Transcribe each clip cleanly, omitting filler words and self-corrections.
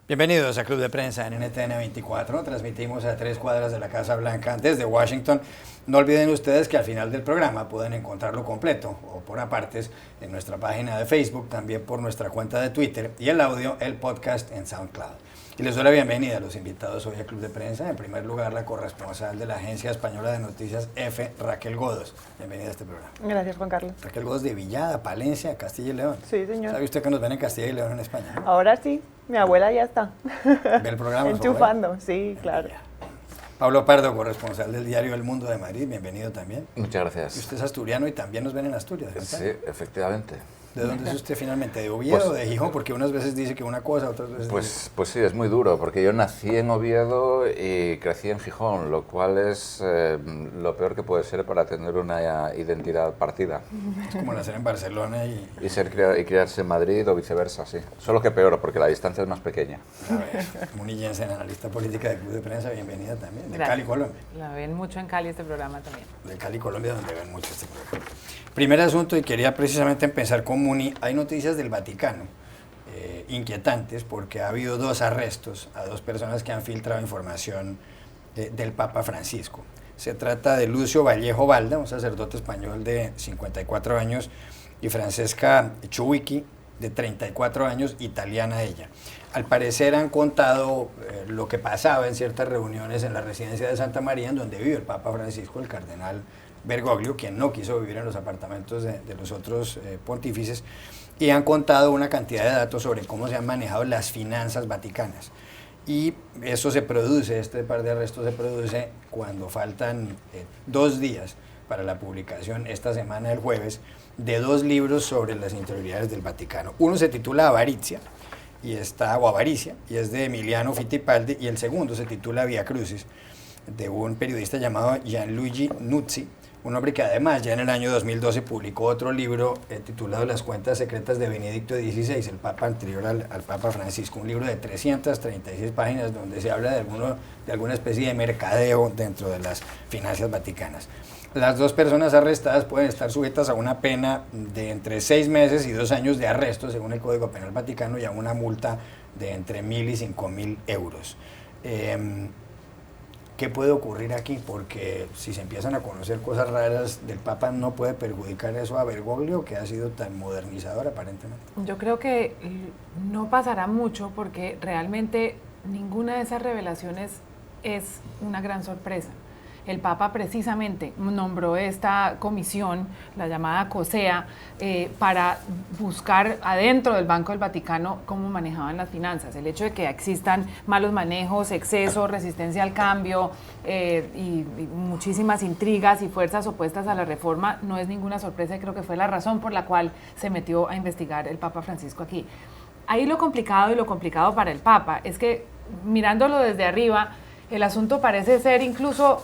Bienvenidos a Club de Prensa en NTN 24. Transmitimos a 3 cuadras de la Casa Blanca desde Washington. No olviden ustedes que al final del programa pueden encontrarlo completo o por apartes en nuestra página de Facebook, también por nuestra cuenta de Twitter y el audio, el podcast en SoundCloud. Y les doy la bienvenida a los invitados hoy a Club de Prensa. En primer lugar, la corresponsal de la Agencia Española de Noticias EFE, Raquel Godos. Bienvenida a este programa. Gracias, Juan Carlos. Raquel Godos de Villada, Palencia, Castilla y León. Sí, señor. ¿Sabe usted que nos ven en Castilla y León en España? Ahora sí, mi abuela ya está. ¿Ve el programa? Enchufando, sí, claro. Pablo Pardo, corresponsal del diario El Mundo de Madrid, bienvenido también. Muchas gracias. Y usted es asturiano y también nos ven en Asturias, ¿verdad? Sí, efectivamente. ¿De dónde es usted finalmente? ¿De Oviedo o de Gijón? Porque unas veces dice que una cosa, otras veces Pues sí, es muy duro, porque yo nací en Oviedo y crecí en Gijón, lo cual es lo peor que puede ser para tener una identidad partida. Es como nacer en Barcelona y criarse en Madrid o viceversa, sí. Solo que peor, porque la distancia es más pequeña. A ver, Muni Jensen, analista política de Club de Prensa, bienvenida también. De Gracias. Cali, Colombia. La ven mucho en Cali este programa también. De Cali, Colombia, donde ven mucho este programa. Primer asunto, y quería precisamente empezar con Muni. Hay noticias del Vaticano inquietantes porque ha habido 2 arrestos a 2 personas que han filtrado información del Papa Francisco. Se trata de Lucio Vallejo Balda, un sacerdote español de 54 años, y Francesca Chuwicki, de 34 años, italiana ella. Al parecer han contado lo que pasaba en ciertas reuniones en la residencia de Santa María, en donde vive el Papa Francisco, el cardenal Bergoglio, quien no quiso vivir en los apartamentos de los otros pontífices, y han contado una cantidad de datos sobre cómo se han manejado las finanzas vaticanas. Y eso se produce, este par de arrestos se produce cuando faltan 2 días para la publicación esta semana, el jueves, de 2 libros sobre las interioridades del Vaticano. Uno se titula Avaricia, o Avaricia, y es de Emiliano Fittipaldi, y el segundo se titula Via Crucis, de un periodista llamado Gianluigi Nuzzi, un hombre que además ya en el año 2012 publicó otro libro titulado Las cuentas secretas de Benedicto XVI, el Papa anterior al Papa Francisco, un libro de 336 páginas donde se habla de alguna especie de mercadeo dentro de las finanzas vaticanas. Las 2 personas arrestadas pueden estar sujetas a una pena de entre 6 meses y 2 años de arresto, según el Código Penal Vaticano, y a una multa de entre 1.000 y 5.000 euros. ¿Qué puede ocurrir aquí? Porque si se empiezan a conocer cosas raras del Papa, ¿no puede perjudicar eso a Bergoglio, que ha sido tan modernizador aparentemente? Yo creo que no pasará mucho porque realmente ninguna de esas revelaciones es una gran sorpresa. El Papa precisamente nombró esta comisión, la llamada COSEA, para buscar adentro del Banco del Vaticano cómo manejaban las finanzas. El hecho de que existan malos manejos, exceso, resistencia al cambio y muchísimas intrigas y fuerzas opuestas a la reforma no es ninguna sorpresa y creo que fue la razón por la cual se metió a investigar el Papa Francisco aquí. Ahí lo complicado para el Papa es que mirándolo desde arriba, el asunto parece ser incluso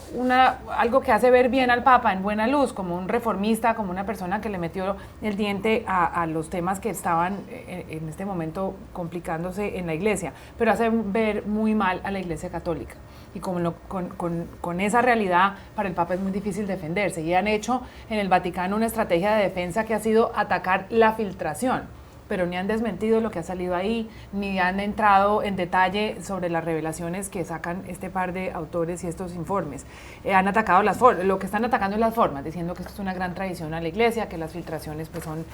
algo que hace ver bien al Papa en buena luz, como un reformista, como una persona que le metió el diente a los temas que estaban en este momento complicándose en la Iglesia, pero hace ver muy mal a la Iglesia Católica. Y con esa realidad para el Papa es muy difícil defenderse. Y han hecho en el Vaticano una estrategia de defensa que ha sido atacar la filtración, pero ni han desmentido lo que ha salido ahí, ni han entrado en detalle sobre las revelaciones que sacan este par de autores y estos informes. Han atacado lo que están atacando es las formas, diciendo que esto es una gran traición a la Iglesia, que las filtraciones pues, son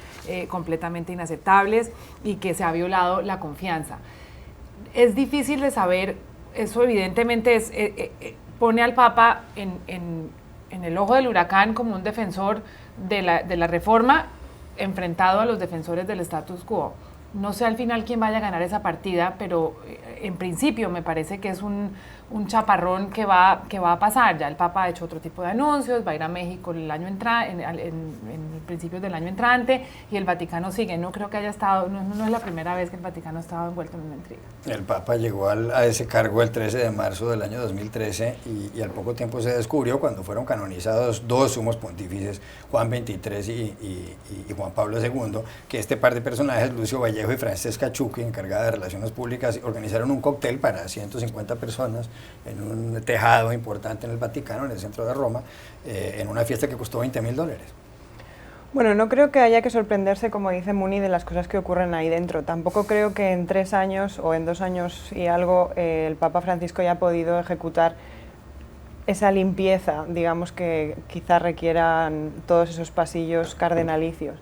completamente inaceptables y que se ha violado la confianza. Es difícil de saber, eso evidentemente pone al Papa en el ojo del huracán como un defensor de la reforma, enfrentado a los defensores del status quo. No sé al final quién vaya a ganar esa partida, pero en principio me parece que es un chaparrón que va a pasar. Ya el Papa ha hecho otro tipo de anuncios, va a ir a México en principios del año entrante, y el Vaticano sigue. No creo que haya estado, no es la primera vez que el Vaticano ha estado envuelto en una intriga. El Papa llegó a ese cargo el 13 de marzo del año 2013 y al poco tiempo se descubrió, cuando fueron canonizados 2 sumos pontífices, Juan XXIII y Juan Pablo II, que este par de personajes, Lucio Vallejo y Francesca Chuwicki, encargada de relaciones públicas, organizaron un cóctel para 150 personas en un tejado importante en el Vaticano, en el centro de Roma, en una fiesta que costó $20.000. Bueno, no creo que haya que sorprenderse, como dice Muni, de las cosas que ocurren ahí dentro. Tampoco creo que en 3 años o en 2 años y algo el Papa Francisco haya podido ejecutar esa limpieza, digamos, que quizás requieran todos esos pasillos cardenalicios.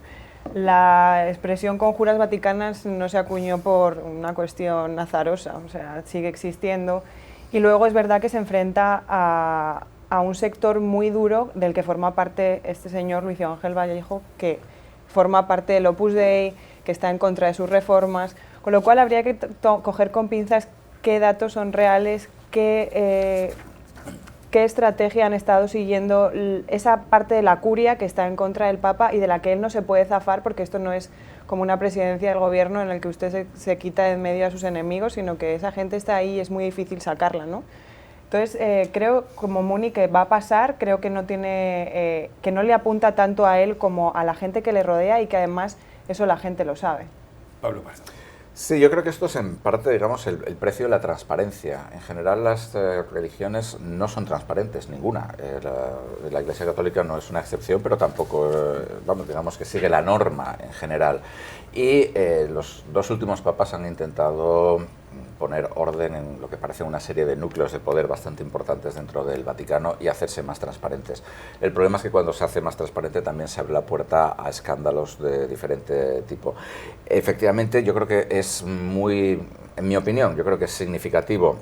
La expresión conjuras vaticanas no se acuñó por una cuestión azarosa, o sea, sigue existiendo. Y luego es verdad que se enfrenta a un sector muy duro del que forma parte este señor Luis Ángel Vallejo, que forma parte del Opus Dei, que está en contra de sus reformas, con lo cual habría que coger con pinzas qué datos son reales, qué estrategia han estado siguiendo esa parte de la curia que está en contra del Papa y de la que él no se puede zafar, porque esto no es como una presidencia del gobierno en el que usted se quita de en medio a sus enemigos, sino que esa gente está ahí y es muy difícil sacarla, ¿no? Entonces, creo, como Muni, que va a pasar, creo que no le apunta tanto a él como a la gente que le rodea y que además eso la gente lo sabe. Pablo Pardo. Sí, yo creo que esto es en parte, digamos, el precio de la transparencia. En general las religiones no son transparentes, ninguna. La Iglesia Católica no es una excepción, pero tampoco, vamos, digamos que sigue la norma en general. Y los 2 últimos papas han intentado poner orden en lo que parece una serie de núcleos de poder bastante importantes dentro del Vaticano y hacerse más transparentes. El problema es que cuando se hace más transparente también se abre la puerta a escándalos de diferente tipo. Efectivamente, yo creo que es muy, en mi opinión, yo creo que es significativo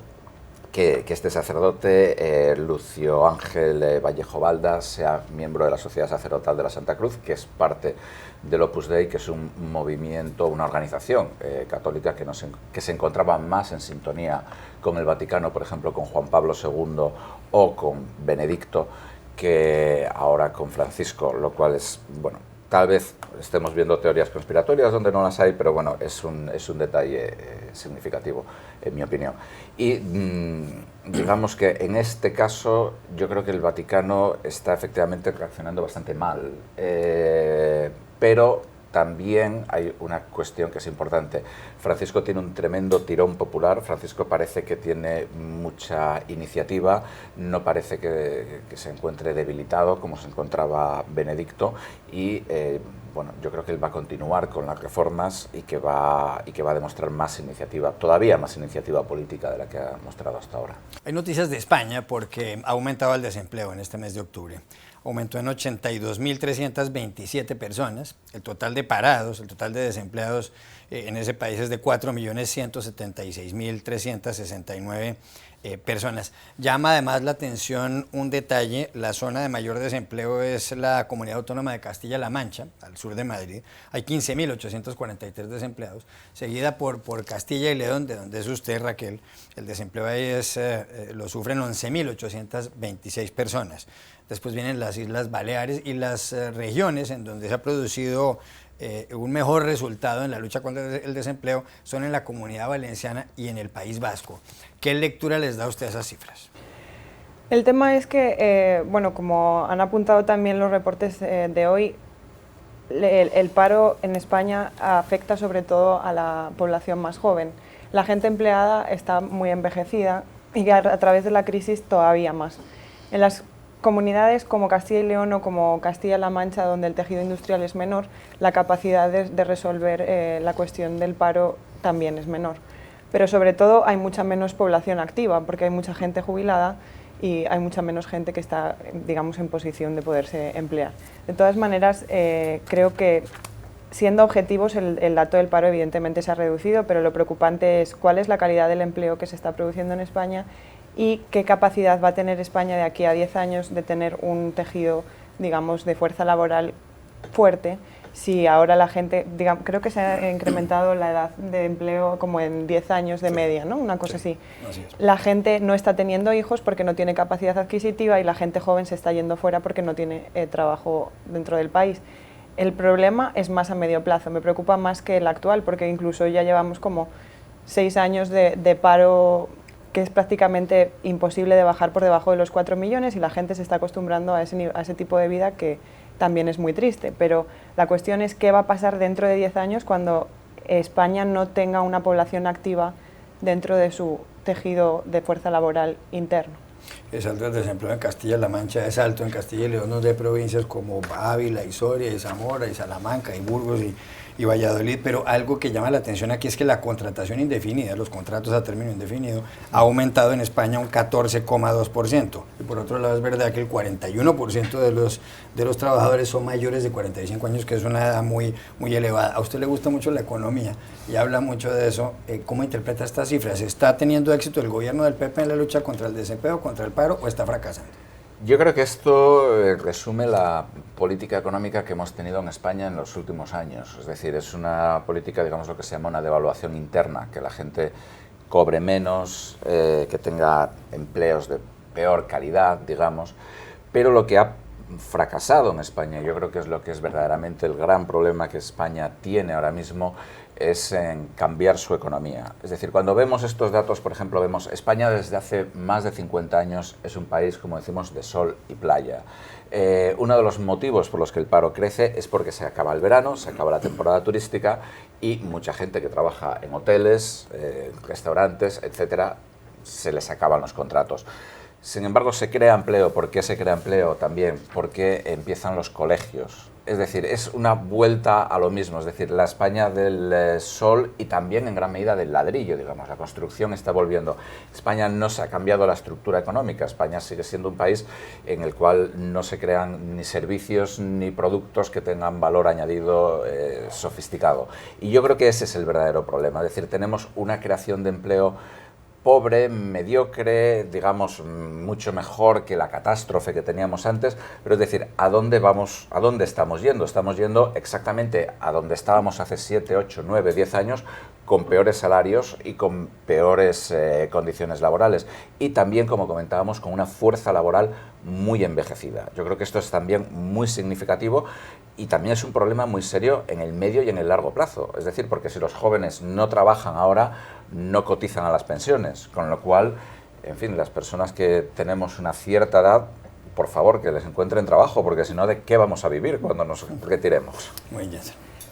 que este sacerdote, Lucio Ángel Vallejo Balda, sea miembro de la Sociedad Sacerdotal de la Santa Cruz, que es parte del Opus Dei, que es un movimiento, una organización católica que se encontraba más en sintonía con el Vaticano, por ejemplo, con Juan Pablo II o con Benedicto, que ahora con Francisco, lo cual es, bueno, tal vez estemos viendo teorías conspiratorias donde no las hay, pero bueno, es un detalle significativo, en mi opinión. Y digamos que en este caso yo creo que el Vaticano está efectivamente reaccionando bastante mal, pero también hay una cuestión que es importante. Francisco tiene un tremendo tirón popular, Francisco parece que tiene mucha iniciativa, no parece que se encuentre debilitado como se encontraba Benedicto y bueno, yo creo que él va a continuar con las reformas y que va a demostrar más iniciativa, todavía más iniciativa política de la que ha mostrado hasta ahora. Hay noticias de España porque ha aumentado el desempleo en este mes de octubre. Aumentó en 82.327 personas. El total de parados, el total de desempleados en ese país es de 4.176.369 personas. Llama además la atención un detalle: la zona de mayor desempleo es la Comunidad Autónoma de Castilla-La Mancha, al sur de Madrid. Hay 15.843 desempleados, seguida por Castilla y León, de donde es usted, Raquel. El desempleo ahí lo sufren 11.826 personas. Después vienen las Islas Baleares y las regiones en donde se ha producido un mejor resultado en la lucha contra el desempleo son en la Comunidad Valenciana y en el País Vasco. ¿Qué lectura les da usted a esas cifras? El tema es que, bueno, como han apuntado también los reportes de hoy, el paro en España afecta sobre todo a la población más joven. La gente empleada está muy envejecida y a través de la crisis todavía más. En las comunidades como Castilla y León o como Castilla-La Mancha, donde el tejido industrial es menor, la capacidad de resolver la cuestión del paro también es menor. Pero sobre todo hay mucha menos población activa, porque hay mucha gente jubilada y hay mucha menos gente que está, digamos, en posición de poderse emplear. De todas maneras, creo que, siendo objetivos, el dato del paro evidentemente se ha reducido, pero lo preocupante es cuál es la calidad del empleo que se está produciendo en España y qué capacidad va a tener España de aquí a 10 años de tener un tejido, digamos, de fuerza laboral fuerte. Si ahora la gente, digamos, creo que se ha incrementado la edad de empleo como en 10 años de media, ¿no? Una cosa así. La gente no está teniendo hijos porque no tiene capacidad adquisitiva y la gente joven se está yendo fuera porque no tiene trabajo dentro del país. El problema es más a medio plazo, me preocupa más que el actual, porque incluso ya llevamos como 6 años de paro que es prácticamente imposible de bajar por debajo de los 4 millones y la gente se está acostumbrando a ese tipo de vida, que también es muy triste. Pero la cuestión es qué va a pasar dentro de 10 años cuando España no tenga una población activa dentro de su tejido de fuerza laboral interno. es alto el desempleo en Castilla-La Mancha, es alto en Castilla y León, de provincias como Ávila, y Soria, y Zamora, y Salamanca, y Burgos, y Valladolid, pero algo que llama la atención aquí es que la contratación indefinida, los contratos a término indefinido, ha aumentado en España un 14,2%. Y por otro lado es verdad que el 41% de los trabajadores son mayores de 45 años, que es una edad muy, muy elevada. A usted le gusta mucho la economía y habla mucho de eso. ¿Cómo interpreta estas cifras? ¿Está teniendo éxito el gobierno del PP en la lucha contra el desempleo, contra el paro, o está fracasando? Yo creo que esto resume la política económica que hemos tenido en España en los últimos años. Es decir, es una política, digamos, lo que se llama una devaluación interna, que la gente cobre menos, que tenga empleos de peor calidad, digamos, pero lo que ha fracasado en España, yo creo que es lo que es verdaderamente el gran problema que España tiene ahora mismo, es en cambiar su economía. Es decir, cuando vemos estos datos, por ejemplo, vemos España desde hace más de 50 años es un país, como decimos, de sol y playa. Uno de los motivos por los que el paro crece es porque se acaba el verano, se acaba la temporada turística y mucha gente que trabaja en hoteles, restaurantes, etcétera, se les acaban los contratos. Sin embargo, se crea empleo. ¿Por qué se crea empleo? También porque empiezan los colegios. Es decir, es una vuelta a lo mismo, es decir, la España del sol y también en gran medida del ladrillo, digamos, la construcción está volviendo. España no se ha cambiado la estructura económica, España sigue siendo un país en el cual no se crean ni servicios ni productos que tengan valor añadido sofisticado. Y yo creo que ese es el verdadero problema, es decir, tenemos una creación de empleo pobre, mediocre, digamos, mucho mejor que la catástrofe que teníamos antes, pero es decir, ¿a dónde vamos, a dónde estamos yendo? Estamos yendo exactamente a donde estábamos hace 7, 8, 9, 10 años, con peores salarios y con peores condiciones laborales. Y también, como comentábamos, con una fuerza laboral muy envejecida. Yo creo que esto es también muy significativo y también es un problema muy serio en el medio y en el largo plazo. Es decir, porque si los jóvenes no trabajan ahora, no cotizan a las pensiones, con lo cual, en fin, las personas que tenemos una cierta edad, por favor, que les encuentren trabajo, porque si no, ¿de qué vamos a vivir cuando nos retiremos? Muy bien.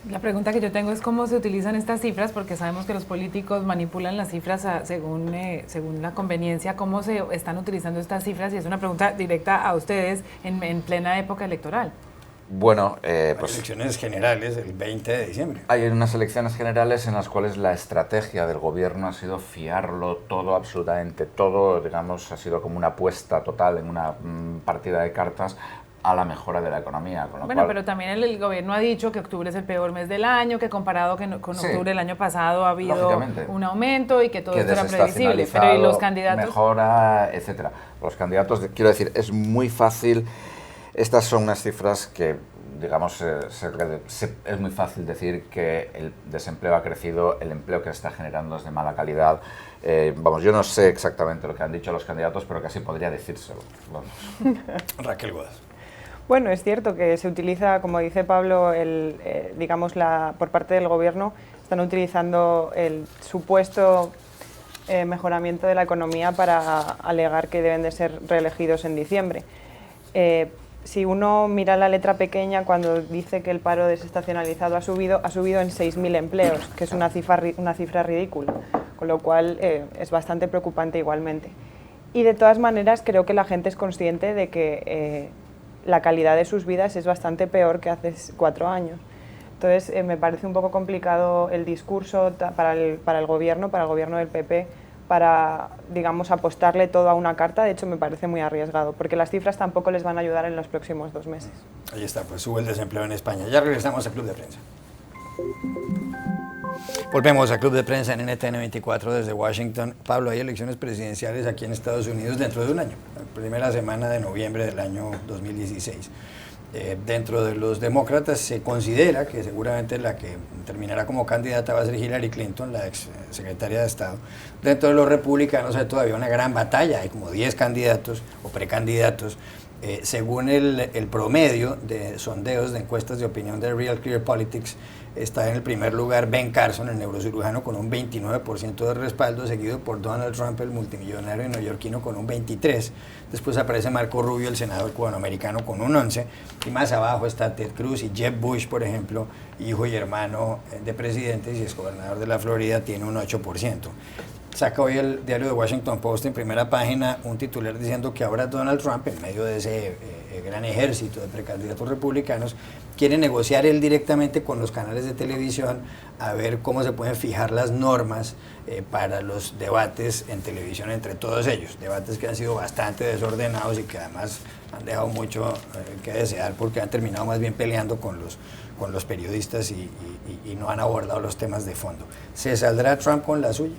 La pregunta que yo tengo es cómo se utilizan estas cifras, porque sabemos que los políticos manipulan las cifras según la conveniencia. ¿Cómo se están utilizando estas cifras? Y es una pregunta directa a ustedes en plena época electoral. Bueno, pues elecciones generales el 20 de diciembre. Hay unas elecciones generales en las cuales la estrategia del gobierno ha sido fiarlo todo, absolutamente todo, digamos, ha sido como una apuesta total en una partida de cartas a la mejora de la economía. Con lo cual, pero también el gobierno ha dicho que octubre es el peor mes del año, que comparado con octubre del año pasado ha habido un aumento y que todo esto era previsible. Pero ¿y los candidatos? Mejora, etcétera. Los candidatos, quiero decir, es muy fácil. Estas son unas cifras que, digamos, es muy fácil decir que el desempleo ha crecido, el empleo que se está generando es de mala calidad. Vamos, yo no sé exactamente lo que han dicho los candidatos, pero casi podría decírselo. Vamos. Raquel Godas. Bueno, es cierto que se utiliza, como dice Pablo, digamos, por parte del gobierno, están utilizando el supuesto mejoramiento de la economía para alegar que deben de ser reelegidos en diciembre. Si uno mira la letra pequeña, cuando dice que el paro desestacionalizado ha subido en 6.000 empleos, que es una cifra ridícula, con lo cual es bastante preocupante igualmente. Y de todas maneras creo que la gente es consciente de que la calidad de sus vidas es bastante peor que hace 4 años. Entonces me parece un poco complicado el discurso para el gobierno del PP, para, digamos, apostarle todo a una carta. De hecho, me parece muy arriesgado, porque las cifras tampoco les van a ayudar en los próximos 2 meses. Ahí está, pues sube el desempleo en España. Ya regresamos al Club de Prensa. Volvemos al Club de Prensa en NTN 24 desde Washington. Pablo, hay elecciones presidenciales aquí en Estados Unidos dentro de un año, la primera semana de noviembre del año 2016. Dentro de los demócratas se considera que seguramente la que terminará como candidata va a ser Hillary Clinton, la ex secretaria de Estado. Dentro de los republicanos hay todavía una gran batalla, hay como 10 candidatos o precandidatos. Según el promedio de sondeos de encuestas de opinión de Real Clear Politics, está en el primer lugar Ben Carson, el neurocirujano, con un 29% de respaldo, seguido por Donald Trump, el multimillonario neoyorquino, con un 23%. Después aparece Marco Rubio, el senador cubanoamericano, con un 11%. Y más abajo está Ted Cruz y Jeb Bush, por ejemplo, hijo y hermano de presidentes y exgobernador de la Florida, tiene un 8%. saca hoy el diario The Washington Post en primera página un titular diciendo que ahora Donald Trump, en medio de ese gran ejército de precandidatos republicanos, quiere negociar él directamente con los canales de televisión a ver cómo se pueden fijar las normas para los debates en televisión entre todos ellos. Debates que han sido bastante desordenados y que además han dejado mucho que desear porque han terminado más bien peleando con los periodistas y no han abordado los temas de fondo. ¿Se saldrá Trump con la suya?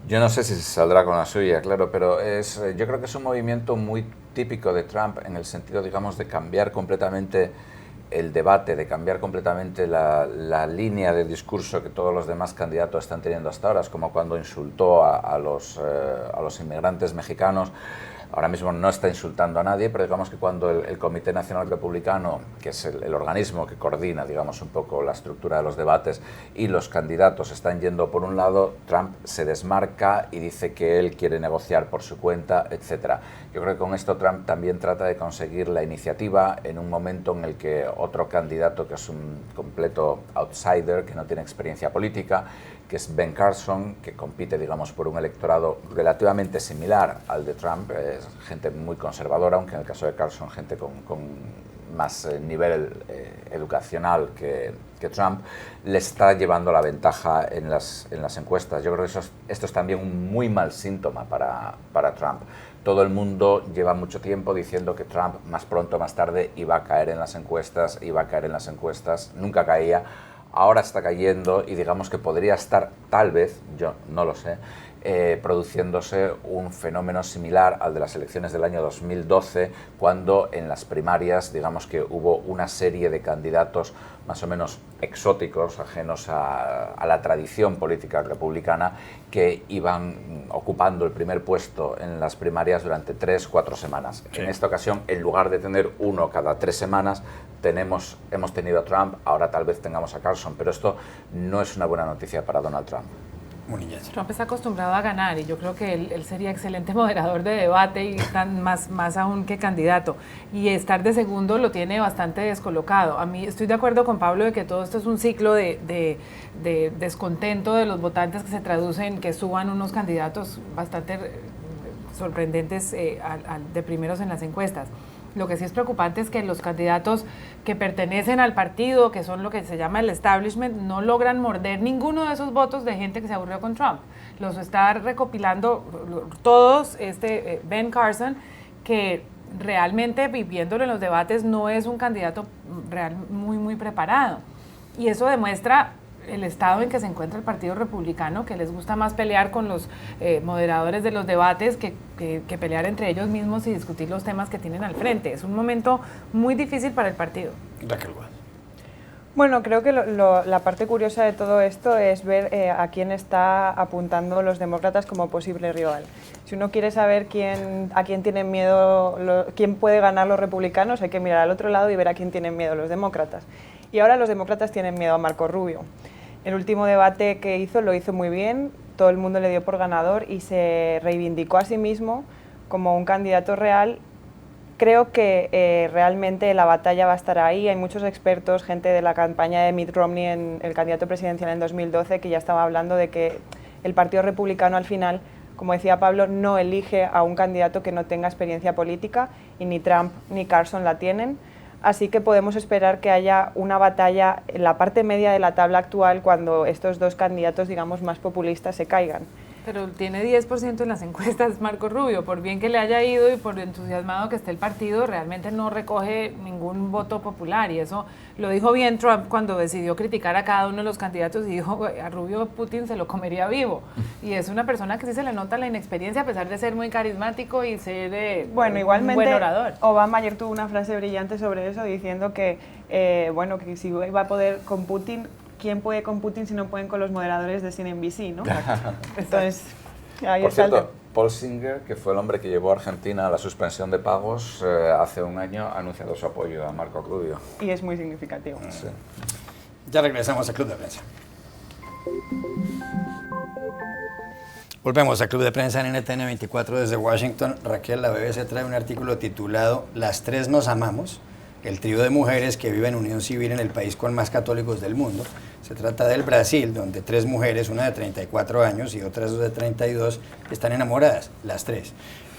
Yo no sé si se saldrá con la suya, claro, pero yo creo que es un movimiento muy típico de Trump en el sentido, digamos, de cambiar completamente el debate, de cambiar completamente la línea de discurso que todos los demás candidatos están teniendo hasta ahora. Es como cuando insultó a los inmigrantes mexicanos. Ahora mismo no está insultando a nadie, pero digamos que cuando el Comité Nacional Republicano, que es el organismo que coordina, digamos, un poco la estructura de los debates, y los candidatos están yendo por un lado, Trump se desmarca y dice que él quiere negociar por su cuenta, etc. Yo creo que con esto Trump también trata de conseguir la iniciativa en un momento en el que otro candidato, que es un completo outsider, que no tiene experiencia política, que es Ben Carson, que compite, digamos, por un electorado relativamente similar al de Trump, es gente muy conservadora, aunque en el caso de Carson, gente con más nivel educacional que Trump, le está llevando la ventaja en las encuestas. Yo creo que esto es también un muy mal síntoma para Trump. Todo el mundo lleva mucho tiempo diciendo que Trump más pronto o más tarde iba a caer en las encuestas, nunca caía. Ahora está cayendo y digamos que podría estar, tal vez, yo no lo sé, produciéndose un fenómeno similar al de las elecciones del año 2012, cuando en las primarias, digamos que hubo una serie de candidatos más o menos exóticos, ajenos a la tradición política republicana, que iban ocupando el primer puesto en las primarias durante 3-4 semanas. Sí. En esta ocasión, en lugar de tener uno cada 3 semanas, hemos tenido a Trump, ahora tal vez tengamos a Carson, pero esto no es una buena noticia para Donald Trump. Trump está acostumbrado a ganar y yo creo que él sería excelente moderador de debate y más aún que candidato. Y estar de segundo lo tiene bastante descolocado. A mí estoy de acuerdo con Pablo de que todo esto es un ciclo de descontento de los votantes que se traduce en que suban unos candidatos bastante sorprendentes de primeros en las encuestas. Lo que sí es preocupante es que los candidatos que pertenecen al partido, que son lo que se llama el establishment, no logran morder ninguno de esos votos de gente que se aburrió con Trump. Los está recopilando todos, Ben Carson, que realmente viviéndolo en los debates no es un candidato muy preparado. Y eso demuestra el estado en que se encuentra el Partido Republicano, que les gusta más pelear con los moderadores de los debates que pelear entre ellos mismos y discutir los temas que tienen al frente. Es un momento muy difícil para el partido. Raquel Gual. Bueno, creo que la parte curiosa de todo esto es ver a quién está apuntando los demócratas como posible rival. Si uno quiere saber a quién tienen miedo, quién puede ganar los republicanos, hay que mirar al otro lado y ver a quién tienen miedo los demócratas. Y ahora los demócratas tienen miedo a Marco Rubio. El último debate que hizo lo hizo muy bien, todo el mundo le dio por ganador y se reivindicó a sí mismo como un candidato real. Creo que realmente la batalla va a estar ahí. Hay muchos expertos, gente de la campaña de Mitt Romney, el candidato presidencial en 2012, que ya estaba hablando de que el Partido Republicano al final, como decía Pablo, no elige a un candidato que no tenga experiencia política y ni Trump ni Carson la tienen. Así que podemos esperar que haya una batalla en la parte media de la tabla actual cuando estos dos candidatos, digamos, más populistas se caigan. Pero tiene 10% en las encuestas Marco Rubio, por bien que le haya ido y por entusiasmado que esté el partido, realmente no recoge ningún voto popular y eso lo dijo bien Trump cuando decidió criticar a cada uno de los candidatos y dijo a Rubio Putin se lo comería vivo y es una persona que sí se le nota la inexperiencia a pesar de ser muy carismático y ser bueno, igualmente, un buen orador. Obama ayer tuvo una frase brillante sobre eso diciendo que, que si va a poder con Putin, ¿quién puede con Putin si no pueden con los moderadores de CNBC, ¿no? Entonces, ahí por está. Cierto, Paul Singer, que fue el hombre que llevó a Argentina a la suspensión de pagos, hace un año ha anunciado su apoyo a Marco Rubio. Y es muy significativo. Sí. Ya regresamos al Club de Prensa. Volvemos al Club de Prensa en NTN 24 desde Washington. Raquel, la BBC trae un artículo titulado Las tres nos amamos, el trío de mujeres que viven en unión civil en el país con más católicos del mundo. Se trata del Brasil, donde 3 mujeres, una de 34 años y otras 2 de 32, están enamoradas, las 3.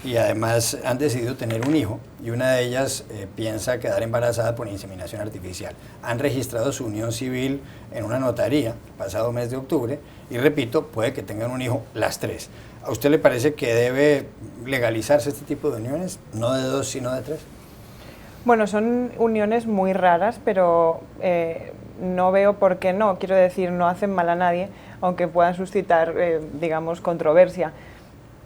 Y además han decidido tener un hijo y una de ellas piensa quedar embarazada por inseminación artificial. Han registrado su unión civil en una notaría pasado mes de octubre y repito, puede que tengan un hijo las 3. ¿A usted le parece que debe legalizarse este tipo de uniones, no de 2 sino de 3? Bueno, son uniones muy raras, pero no veo por qué no. Quiero decir, no hacen mal a nadie, aunque puedan suscitar, digamos, controversia.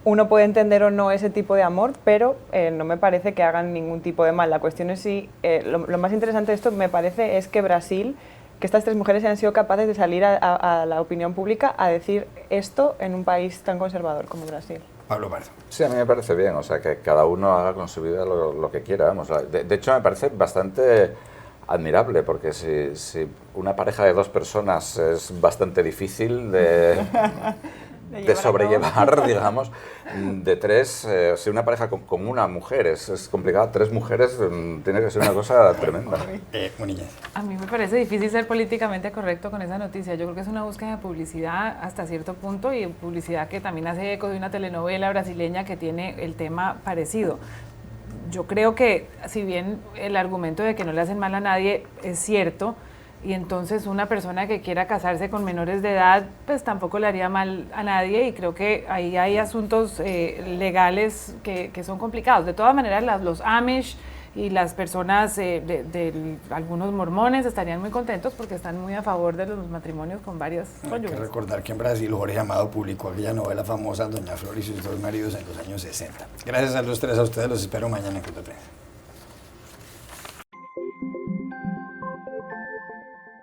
Uno puede entender o no ese tipo de amor, pero no me parece que hagan ningún tipo de mal. La cuestión es si, lo más interesante de esto me parece es que Brasil, que estas 3 mujeres han sido capaces de salir a la opinión pública a decir esto en un país tan conservador como Brasil. Pablo Pardo. Sí, a mí me parece bien, o sea, que cada uno haga con su vida lo que quiera. Vamos. De hecho, me parece bastante admirable, porque si una pareja de 2 personas es bastante difícil de sobrellevar, digamos, de 3, si una pareja con una mujer es complicado, 3 mujeres tiene que ser una cosa tremenda. Munilla. A mí me parece difícil ser políticamente correcto con esa noticia. Yo creo que es una búsqueda de publicidad hasta cierto punto y publicidad que también hace eco de una telenovela brasileña que tiene el tema parecido. Yo creo que si bien el argumento de que no le hacen mal a nadie es cierto, y entonces una persona que quiera casarse con menores de edad, pues tampoco le haría mal a nadie, y creo que ahí hay asuntos legales que son complicados. De todas maneras, los Amish y las personas de algunos mormones estarían muy contentos porque están muy a favor de los matrimonios con varios cónyuges. Hay que recordar que en Brasil Jorge Amado publicó aquella novela famosa Doña Flor y sus 2 maridos en los años 60. Gracias a los 3, a ustedes los espero mañana en Club de Prensa.